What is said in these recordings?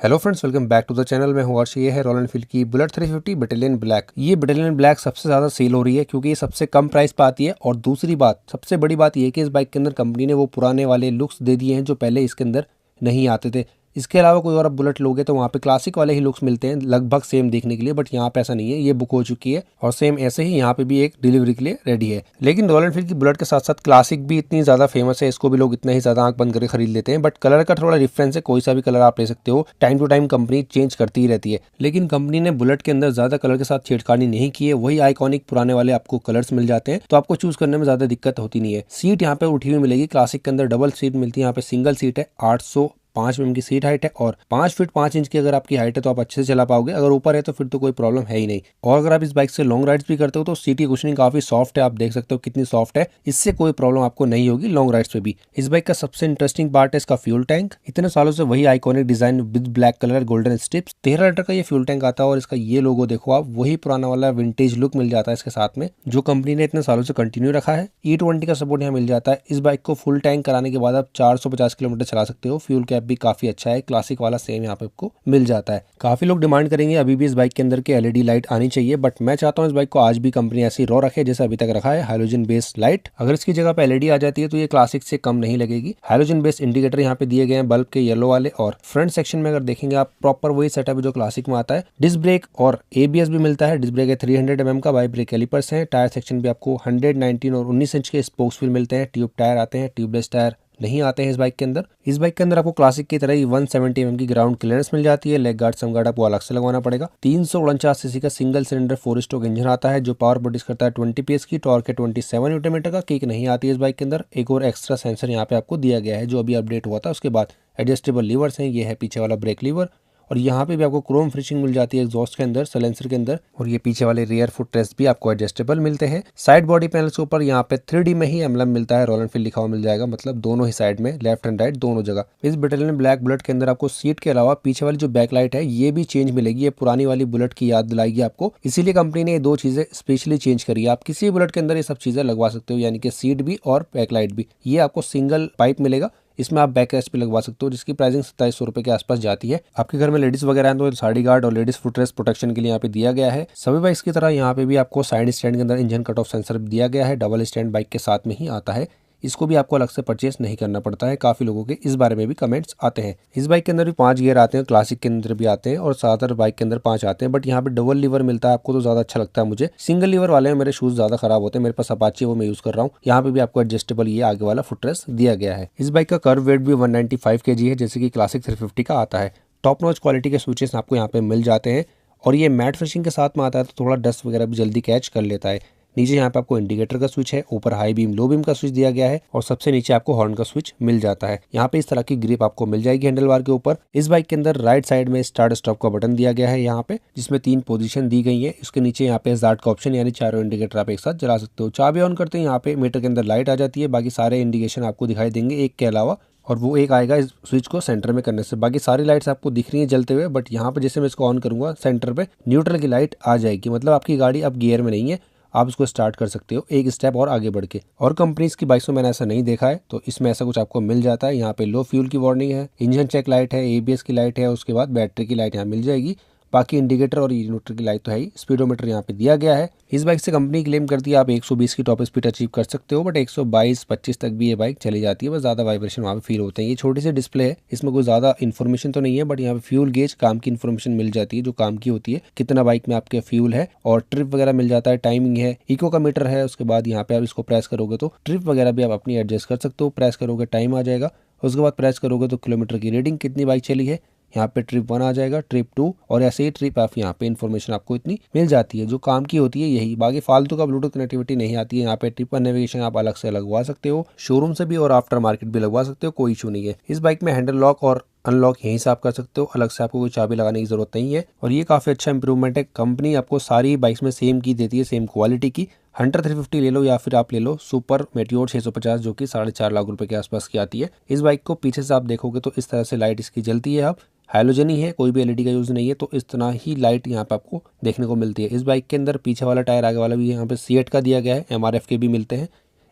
Hello friends, welcome back to the channel. मैं हूं हर्ष। ये है रॉयल एनफील्ड की बुलेट 350 बटालियन ब्लैक। ये बटालियन ब्लैक सबसे ज़्यादा सेल हो रही है क्योंकि ये सबसे कम प्राइस पे आती है। और दूसरी बात, सबसे बड़ी बात ये है कि इस बाइक के अंदर कंपनी ने वो पुराने वाले लुक्स दे दिए हैं जो पहले इसके अंदर नहीं आते थे। इसके अलावा कोई और आप बुलेट लोगे तो वहाँ पे क्लासिक वाले ही लुक्स मिलते हैं लगभग सेम देखने के लिए, बट यहाँ पे ऐसा नहीं है। ये बुक हो चुकी है और सेम ऐसे ही यहाँ पे भी एक डिलीवरी के लिए रेडी है। लेकिन रॉयल एनफील्ड की बुलेट के साथ साथ क्लासिक भी इतनी ज़्यादा फेमस है, इसको भी लोग इतना ही ज़्यादा आंख बंद करके खरीद लेते हैं। बट कलर का थोड़ा डिफरेंस है, कोई सा भी कलर आप ले सकते हो। Time to time company change करती ही रहती है, लेकिन कंपनी ने बुलेट के अंदर ज़्यादा कलर के साथ छेड़खानी नहीं की है। वही आइकॉनिक पुराने वाले आपको कलर्स मिल जाते हैं, तो आपको चूज करने में ज़्यादा दिक्कत होती नहीं है। सीट यहाँ पे उठी हुई मिलेगी। क्लासिक के अंदर डबल सीट मिलती है, यहाँ पे सिंगल सीट है। 805 mm की सीट हाइट है और 5 फीट 5 इंच की अगर आपकी हाइट है तो आप अच्छे से चला पाओगे। अगर ऊपर है तो फिर तो कोई प्रॉब्लम है ही नहीं। और अगर आप इस बाइक से लॉन्ग राइड्स भी करते हो तो सीट की कुशनिंग काफी सॉफ्ट है। आप देख सकते हो कितनी सॉफ्ट है, इससे कोई प्रॉब्लम आपको नहीं होगी लॉन्ग राइड्स पे भी। इस बाइक का सबसे इंटरेस्टिंग पार्ट है इसका फ्यूल टैंक। इतने सालों से वही iconic design with black colour golden strips. 13 litre का ये फ्यूल टैंक आता है और इसका ये लोगो देखो आप, वही पुराना वाला विंटेज लुक मिल जाता है इसके साथ में, जो कंपनी ने इतने सालों से कंटिन्यू रखा है। E20 का सपोर्ट यहाँ मिल जाता है। इस बाइक को फुल टैंक कराने के बाद आप 450 किलोमीटर चला सकते हो। फ्यूल कैप भी काफी अच्छा है, क्लासिक वाला सेम यहाँ पे आपको मिल जाता है। काफी लोग डिमांड करेंगे अभी भी इस बाइक के अंदर के एलईडी लाइट आनी चाहिए, बट मैं चाहता हूँ इस बाइक को आज भी कंपनी ऐसी रॉ रखे जैसे अभी तक रखा है, हाइलोजन बेस्ड लाइट। अगर इसकी जगह पे एलईडी आ जाती है तो ये क्लासिक से कम नहीं लगेगी। हाइलोजन बेस्ड इंडिकेटर यहाँ पे दिए गए हैं बल्ब के येलो वाले। और फ्रंट सेक्शन में अगर देखेंगे आप, प्रॉपर वही सेटअप है जो क्लासिक में आता है। डिस्क ब्रेक और एबीएस भी मिलता है। डिस्क ब्रेक है 300 mm का, बाई ब्रेक कैलिपर्स है। टायर सेक्शन भी आपको 119 और 19 इंच के स्पोक्स व्हील मिलते हैं। ट्यूब टायर आते हैं, ट्यूबलेस टायर नहीं आते हैं इस बाइक के अंदर। इस बाइक के अंदर आपको क्लासिक की तरह ही 170 mm की ग्राउंड क्लियरेंस मिल जाती है। लेग गार्ड सम गार्ड आपको अलग से लगवाना पड़ेगा। 349 सीसी का सिंगल सिलेंडर 4 स्ट्रोक इंजन आता है जो पावर प्रोड्यूस करता है 20 PS की। टॉर्क है 27 न्यूटन का। किक नहीं आती है इस बाइक के अंदर। एक और एक्स्ट्रा सेंसर यहाँ पे आपको दिया गया है जो अभी अपडेट हुआ था उसके बाद। एडजस्टेबल लीवर्स हैं, ये है पीछे वाला ब्रेक लीवर। और यहाँ पे भी आपको क्रोम फिनिशिंग मिल जाती है एग्जॉस्ट के अंदर, साइलेंसर के अंदर। और ये पीछे वाले रियर फुट रेस्ट भी आपको एडजस्टेबल मिलते हैं। साइड बॉडी पैनल के ऊपर यहाँ पे 3D में ही एम्बलम मिलता है, रॉयल एनफील्ड लिखा हुआ मिल जाएगा, मतलब दोनों ही साइड में, लेफ्ट एंड राइट दोनों जगह। इस बटालियन ब्लैक बुलेट के अंदर आपको सीट के अलावा पीछे वाली जो बैक लाइट है ये भी चेंज मिलेगी। ये पुरानी वाली बुलेट की याद दिलाएगी आपको, इसीलिए कंपनी ने ये दो चीजें स्पेशली चेंज करी है। आप किसी बुलेट के अंदर ये सब चीजें लगवा सकते हो, यानी कि सीट भी और बैक लाइट भी। ये आपको सिंगल पाइप मिलेगा, इसमें आप बैक रेस्ट भी लगवा सकते हो, जिसकी प्राइसिंग 2700 रुपए के आसपास जाती है। आपके घर में लेडीज वगैरह हैं तो साड़ी गार्ड और लेडीज फुटरेस्ट प्रोटेक्शन के लिए यहाँ पे दिया गया है। सभी बाइक्स की तरह यहाँ पे भी आपको साइड स्टैंड के अंदर इंजन कट ऑफ सेंसर दिया गया है। डबल स्टैंड बाइक के साथ में ही आता है, इसको भी आपको अलग से परचेस नहीं करना पड़ता है। काफी लोगों के इस बारे में भी कमेंट्स आते हैं। इस बाइक के अंदर भी 5 गियर आते हैं, क्लासिक के अंदर भी आते हैं और ज्यादातर बाइक के अंदर 5 आते हैं, बट यहाँ पे डबल लीवर मिलता है आपको तो ज्यादा अच्छा लगता है मुझे। सिंगल लीवर वाले में मेरे शूज ज्यादा खराब होते हैं, मेरे पास अपाची वो मैं यूज कर रहा हूँ। यहाँ पे भी आपको एडजस्टेबल ये आगे वाला फुटरेस्ट दिया गया है। इस बाइक का कर्व वेट भी 195 kg है, जैसे कि क्लासिक 350 का आता है। टॉप नॉच क्वालिटी के स्विचेस आपको यहाँ पे मिल जाते हैं और ये मैट फिनिशिंग के साथ में आता है तो थोड़ा डस्ट वगैरह भी जल्दी कैच कर लेता है। नीचे यहाँ पे आपको इंडिकेटर का स्विच है, ऊपर हाई बीम लो बीम का स्विच दिया गया है और सबसे नीचे आपको हॉर्न का स्विच मिल जाता है। यहाँ पे इस तरह की ग्रिप आपको मिल जाएगी हैंडल बार के ऊपर। इस बाइक के अंदर राइट साइड में स्टार्ट स्टॉप का बटन दिया गया है यहाँ पे, जिसमें 3 पोजीशन दी गई है। इसके नीचे यहाँ पे स्टार्ट का ऑप्शन, यानी चारों इंडिकेटर आप एक साथ जला सकते हो। चाबी ऑन करते हैं यहाँ पे मीटर के अंदर लाइट आ जाती है, बाकी सारे इंडिकेशन आपको दिखाई देंगे एक के अलावा, और वो एक आएगा इस स्विच को सेंटर में करने से। बाकी सारी लाइट्स आपको दिख रही हैं जलते हुए, बट यहाँ पे जैसे मैं इसको ऑन करूंगा सेंटर पे न्यूट्रल की लाइट आ जाएगी, मतलब आपकी गाड़ी अब गियर में नहीं है, आप इसको स्टार्ट कर सकते हो एक स्टेप और आगे बढ़ के। और कंपनीज की बाइक्स में मैंने ऐसा नहीं देखा है, तो इसमें ऐसा कुछ आपको मिल जाता है। यहाँ पे लो फ्यूल की वार्निंग है, इंजन चेक लाइट है, एबीएस की लाइट है, उसके बाद बैटरी की लाइट यहाँ मिल जाएगी। बाकी इंडिकेटर और न्यूट्रल की लाइट तो है ही। स्पीडोमीटर यहाँ पे दिया गया है। इस बाइक से कंपनी क्लेम करती है आप 120 की टॉप स्पीड अचीव कर सकते हो, बट 122-25 तक भी ये बाइक चली जाती है, बस ज्यादा वाइब्रेशन वहाँ पे फील होते हैं। ये छोटी सी डिस्प्ले है, इसमें कोई ज्यादा इन्फॉर्मेशन तो नहीं है, बट यहाँ पे फ्यूल गेज काम की इन्फॉर्मेशन मिल जाती है जो काम की होती है, कितना बाइक में आपके फ्यूल है, और ट्रिप वगैरह मिल जाता है, टाइमिंग है, इको का मीटर है। उसके बाद यहाँ पे आप इसको प्रेस करोगे तो ट्रिप वगैरह भी आप अपनी एडजस्ट कर सकते हो। प्रेस करोगे टाइम आ जाएगा, उसके बाद प्रेस करोगे तो किलोमीटर की रीडिंग कितनी बाइक चली है, यहाँ पे ट्रिप 1 आ जाएगा, ट्रिप 2, और ऐसे ही ट्रिप आप यहाँ पे इन्फॉर्मेशन आपको इतनी मिल जाती है जो काम की होती है यही। बाकी फालतू का ब्लूटूथ कनेक्टिविटी नहीं आती है। यहाँ पे ट्रिप नेविगेशन आप अलग से लगवा सकते हो, शोरूम से भी और आफ्टर मार्केट भी लगवा सकते हो, कोई इशू नहीं है। इस बाइक में हैंडल लॉक और अनलॉक यहीं से आप कर सकते हो, अलग से आपको कोई चाबी लगाने की जरूरत नहीं है। और ये काफी अच्छा इंप्रूवमेंट है। कंपनी आपको सारी बाइक्स में सेम की देती है, सेम क्वालिटी की। हंटर 350 ले लो या फिर आप ले लो सुपर मेटियोर 650 जो कि 4.5 लाख रुपए के आसपास की आती है। इस बाइक को पीछे से आप देखोगे तो इस तरह से लाइट इसकी जलती है। अब हाइलोजन ही है, कोई भी एलईडी का यूज नहीं है, तो इस तरह ही लाइट यहाँ पे आपको देखने को मिलती है। इस बाइक के अंदर पीछे वाला टायर आगे वाला भी यहाँ पे सीएट का दिया गया है, एमआरएफ के भी मिलते हैं।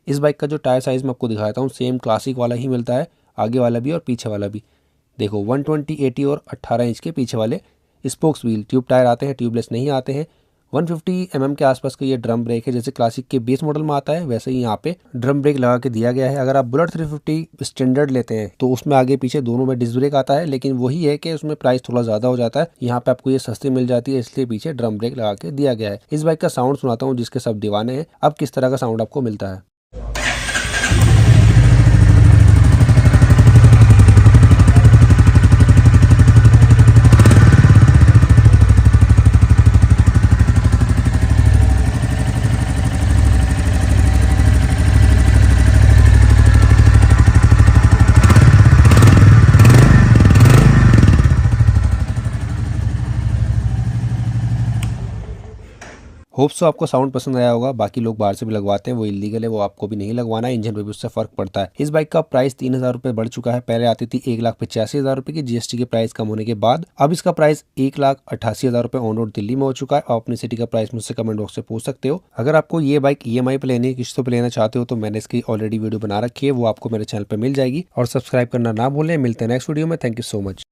इस बाइक का जो टायर साइज मैं आपको दिखाता हूँ सेम क्लासिक वाला ही मिलता है, आगे वाला भी और पीछे वाला भी। देखो 120, 80 और 18 इंच के पीछे वाले स्पोक्स व्हील। ट्यूब टायर आते हैं, ट्यूबलेस नहीं आते हैं। 150 mm के आसपास का ये ड्रम ब्रेक है, जैसे क्लासिक के बेस मॉडल में आता है वैसे ही यहाँ पे ड्रम ब्रेक लगा के दिया गया है। अगर आप बुलेट 350 स्टैंडर्ड लेते हैं तो उसमें आगे पीछे दोनों में डिस्क ब्रेक आता है, लेकिन वही है कि उसमें प्राइस थोड़ा ज़्यादा हो जाता है। यहाँ पे आपको ये सस्ती मिल जाती है, इसलिए पीछे ड्रम ब्रेक लगा के दिया गया है। इस बाइक का साउंड सुनाता हूँ जिसके सब दीवाने हैं। अब किस तरह का साउंड आपको मिलता है। होप सो आपको साउंड पसंद आया होगा। बाकी लोग बाहर से भी लगवाते हैं, वो इलीगल है, वो आपको भी नहीं लगवाना है। इंजन पे भी उससे फर्क पड़ता है। इस बाइक का प्राइस 3,000 रुपये बढ़ चुका है। पहले आती थी 1,85,000 रुपये की, जीएसटी के प्राइस कम होने के बाद अब इसका प्राइस 1,88,000 रुपये ऑन रोड दिल्ली में हो चुका है। आप अपनी सिटी का प्राइस मुझसे कमेंट बॉक्स से पूछ सकते हो। अगर आपको ये बाइक EMI पे लेनी है, किस्तों पे लेना चाहते हो, तो मैंने इसकी ऑलरेडी वीडियो बना रखी है, वो आपको मेरे चैनल पर मिल जाएगी। और सब्सक्राइब करना ना भूलें। मिलते हैं नेक्स्ट वीडियो में। Thank you so much.